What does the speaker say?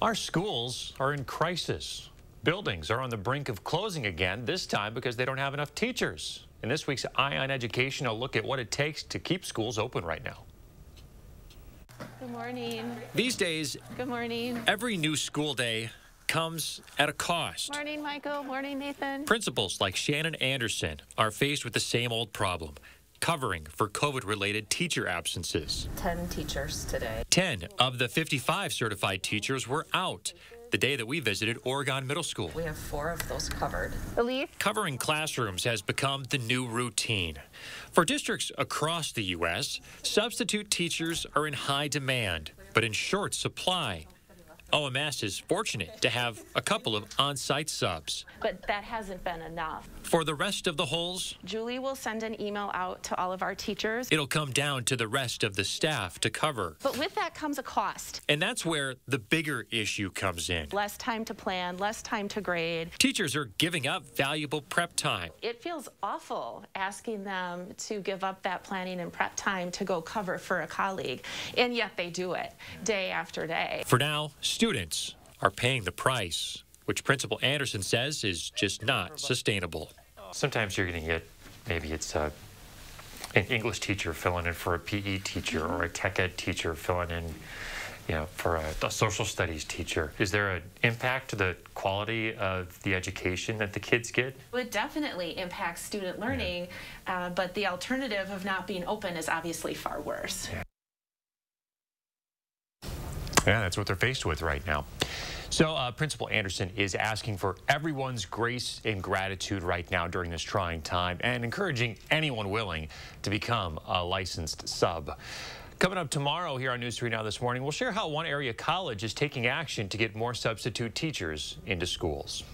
Our schools are in crisis. Buildings are on the brink of closing again, this time because they don't have enough teachers. In this week's Eye on Education, I'll look at what it takes to keep schools open right now. Good morning. These days, Good morning. every new school day comes at a cost. Morning, Michael. Morning, Nathan. Principals like Shannon Anderson are faced with the same old problem, covering for COVID-related teacher absences. 10 teachers today. 10 of the 55 certified teachers were out the day that we visited Oregon Middle School. We have 4 of those covered. Elise. Covering classrooms has become the new routine. For districts across the U.S., substitute teachers are in high demand, but in short supply. OMS is fortunate to have a couple of on-site subs. But that hasn't been enough. For the rest of the holes, Julie will send an email out to all of our teachers. it'll come down to the rest of the staff to cover. But with that comes a cost. And that's where the bigger issue comes in. Less time to plan, less time to grade. Teachers are giving up valuable prep time. It feels awful asking them to give up that planning and prep time to go cover for a colleague. And yet they do it day after day. For now, students are paying the price, which Principal Anderson says is just not sustainable. Sometimes you're going to get, maybe it's an English teacher filling in for a PE teacher or a tech ed teacher filling in, for a social studies teacher. Is there an impact to the quality of the education that the kids get? It definitely impacts student learning, but the alternative of not being open is obviously far worse. Yeah, that's what they're faced with right now. So Principal Anderson is asking for everyone's grace and gratitude right now during this trying time and encouraging anyone willing to become a licensed sub. Coming up tomorrow here on News 3 Now This Morning, we'll share how one area college is taking action to get more substitute teachers into schools.